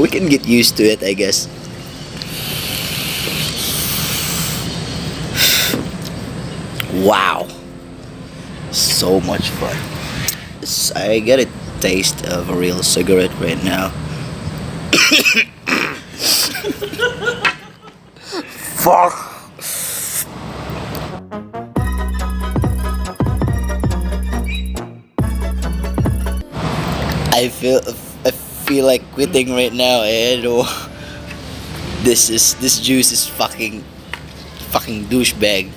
We can get used to it, I guess. Wow, so much fun. I get a taste of a real cigarette right now. Fuck. I feel like quitting right now. This juice is fucking douchebag,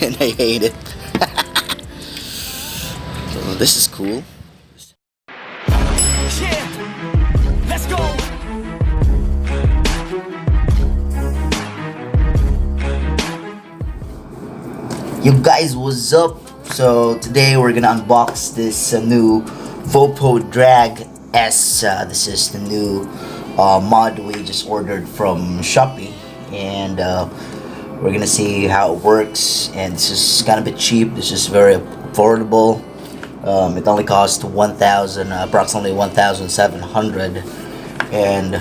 and I hate it. So this is cool. Yeah, let's go. You guys, what's up? So today we're gonna unbox this new VOOPOO Drag S. This is the new mod we just ordered from Shopee, and we're gonna see how it works. And this is kind of a bit cheap. This is very affordable. It only cost approximately 1,700, and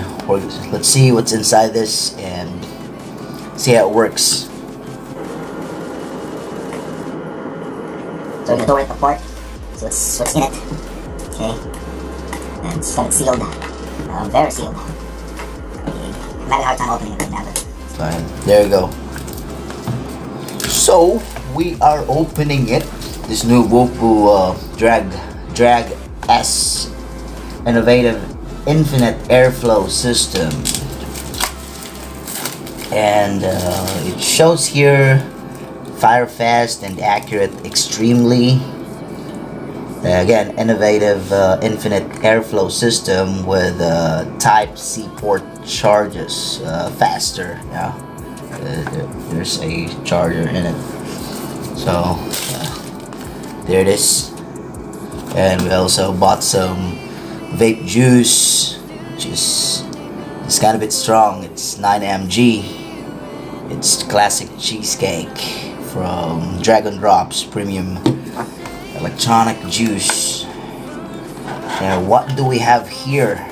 let's see what's inside this and see how it works. So we're gonna go right apart. So what's in it? Okay, and it's got it sealed. Very sealed. I'm having a hard time opening it right now. But Fine. There you go. So we are opening it. This new VOOPOO Drag S innovative infinite airflow system, and it shows here fire fast and accurate extremely. Again, innovative infinite airflow system with type C port charges faster. Yeah, there's a charger in it. So there it is. And we also bought some vape juice, which is kind of a bit strong. It's 9 mg. It's classic cheesecake from Dragon Drops Premium Electronic Juice. And what do we have here?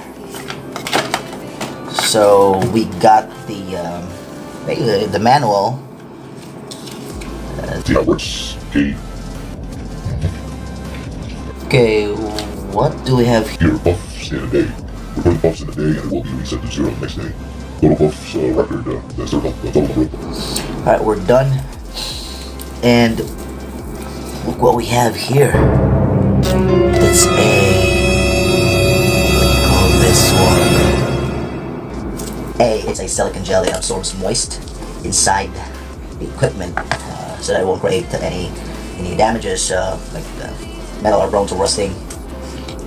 So we got the manual. See how it works. Okay, what do we have here? Here, buffs in a day. We're putting buffs in a day, and it will be reset to 0 the next day. Total buffs record, the total number. Alright, we're done. And look what we have here. It's what do you call this one? It's a silicon jelly that absorbs moist inside the equipment, so that it won't create any damages, like metal are prone to rusting.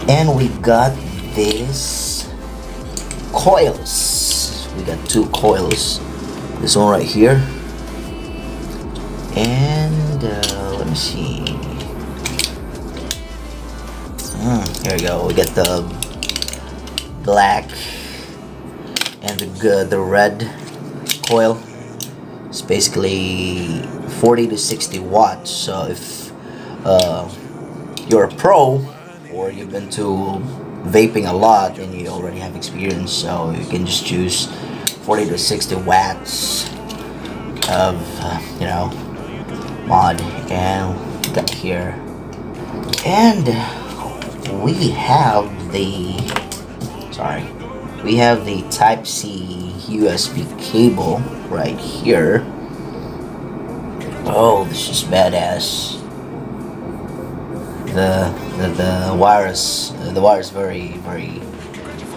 And we got these coils. We got 2 coils. This one right here, and let me see. Here we go. We get the black and the red coil. It's basically 40 to 60 watts. So if you're a pro, or you've been to vaping a lot and you already have experience, so you can just choose 40 to 60 watts of mod. And got here, and we have the type C USB cable right here. Oh, this is badass. The wire is very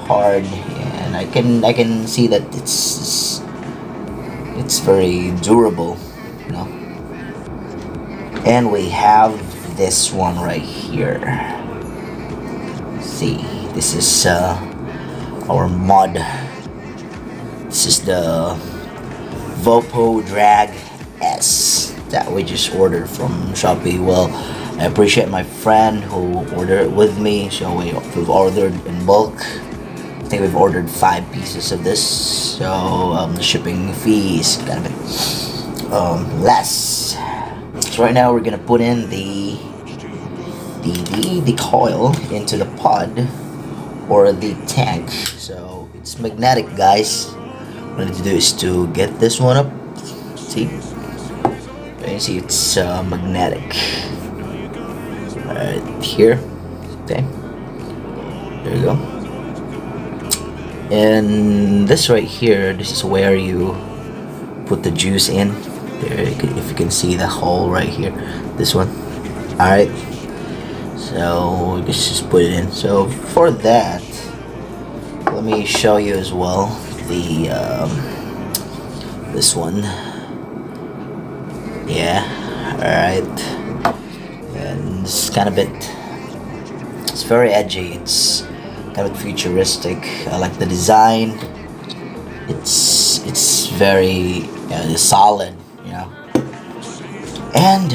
hard, and I can see that it's very durable, you know. And we have this one right here. See, this is our mod. This is the VOOPOO Drag S that we just ordered from Shopee. Well, I appreciate my friend who ordered it with me, so we've ordered in bulk. I think we've ordered 5 pieces of this, so the shipping fee is kind of less. So right now we're gonna put in the coil into the pod or the tank. So It's magnetic, guys. What I need to do is to get this one up. See? You see it's magnetic. Right here. Okay. There you go. And this right here, this is where you put the juice in. There, if you can see the hole right here. This one. Alright. So let's just put it in. So for that, let me show you as well the this one. Yeah. Alright. And it's kind of it's very edgy. It's kind of futuristic. I like the design. It's very solid, you know. And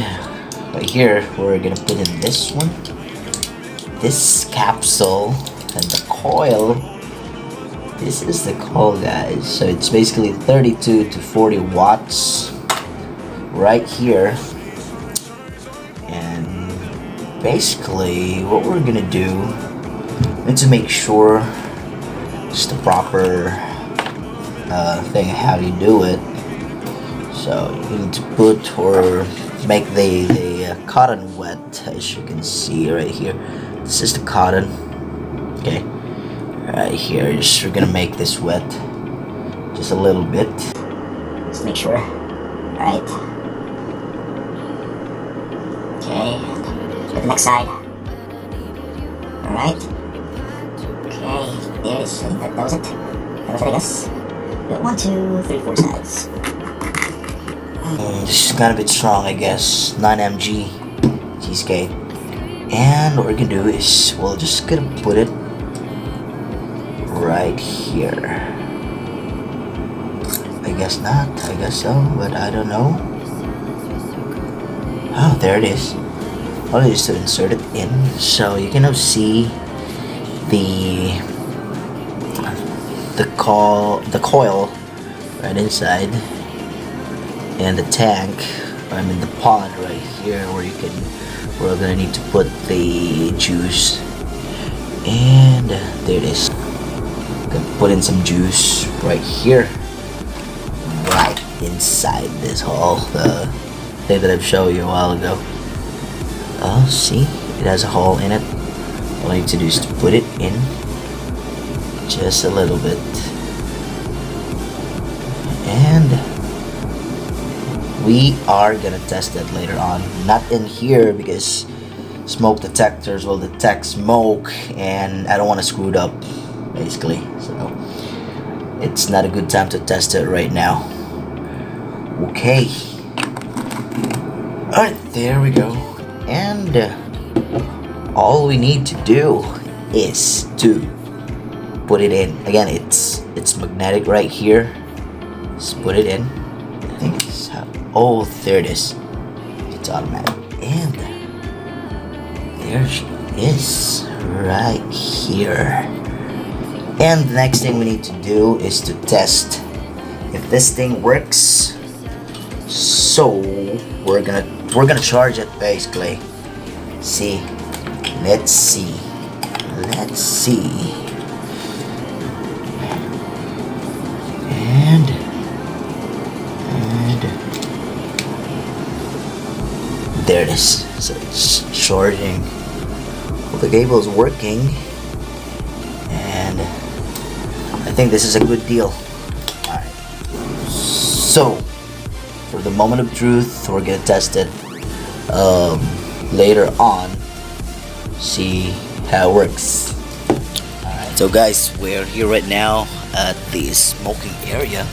right here we're gonna put in this one, this capsule, and the coil. This is the coil, guys. So it's basically 32 to 40 watts right here. And basically what we're gonna do, we need to make sure it's the proper thing how you do it. So you need to put or make the cotton wet, as you can see right here. This is the cotton. Okay, right here, we're gonna make this wet just a little bit. Just make sure. Alright. Okay, let's go to the next side. Alright. Okay, there it is. I think that was it. That was it, I guess. Got 1, 2, 3, 4 sides. This is kind of a bit strong, I guess. 9mg cheesecake. And what we're gonna do is we're just gonna put it right here. I guess not. I guess so, but I don't know. Oh, there it is. All it is to insert it in, so you can now see the coil right inside, and the tank. I mean the pod right here, where we're gonna need to put the juice. And there it is. Gonna put in some juice right here, right inside this hole. The thing that I've shown you a while ago. Oh, see, it has a hole in it. All I need to do is to put it in just a little bit, and we are gonna test it later on. Not in here because smoke detectors will detect smoke, and I don't want to screw it up, basically. So it's not a good time to test it right now. Okay. Alright, there we go. And all we need to do is to put it in. Again, it's magnetic right here. Just put it in. I think it's oh, there it is. It's automatic. And there she is, right here. And the next thing we need to do is to test if this thing works. So we're gonna charge it, basically. See, let's see. And there it is. So it's charging. Well, the cable is working, and I think this is a good deal. Alright. So for the moment of truth, we're gonna test it later on. See how it works. Alright. So guys, we're here right now at the smoking area,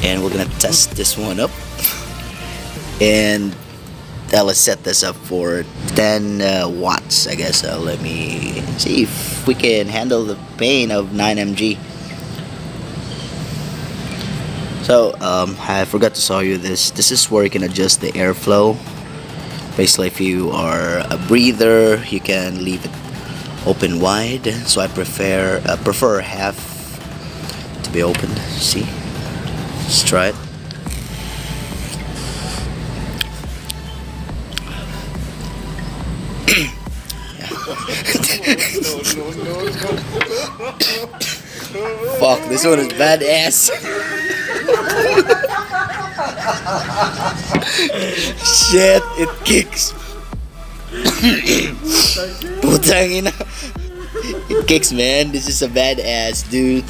and we're gonna test this one up. And let's set this up for 10 watts, I guess. Let me see if we can handle the pain of 9mg. So I forgot to show you this. This is where you can adjust the airflow. Basically, if you are a breather, you can leave it open wide. So I prefer half to be open. See, let's try it. Fuck, this one is badass. Shit, it kicks. Putang ina. It kicks, man. This is a badass, dude.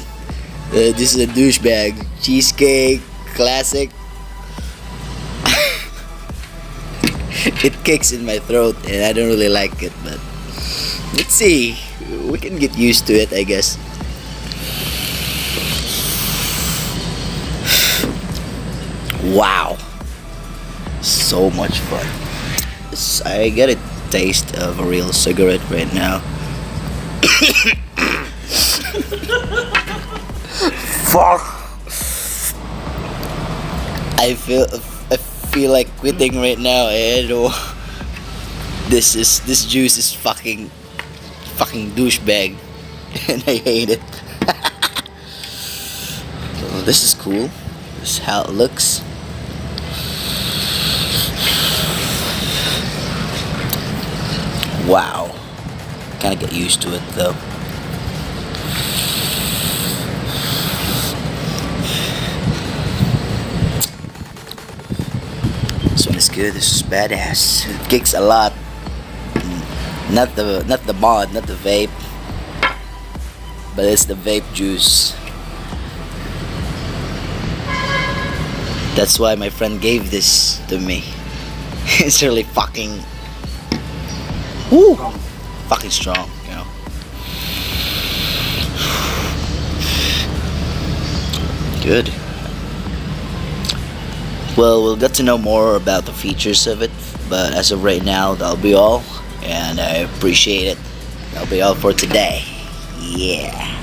This is a douchebag. Cheesecake, classic. It kicks in my throat, and I don't really like it, but let's see. We can get used to it, I guess. Wow, so much fun. I get a taste of a real cigarette right now. Fuck. I feel like quitting right now. I know. This juice is fucking douchebag, and I hate it. So this is cool. This is how it looks. Wow. Kind of get used to it though. This one is good. This is badass. It kicks a lot. Not the mod, not the vape, but it's the vape juice. That's why my friend gave this to me. It's really fucking, woo, fucking strong, you know. Good. Well, we'll get to know more about the features of it, but as of right now, that'll be all, and I appreciate it. That'll be all for today. Yeah.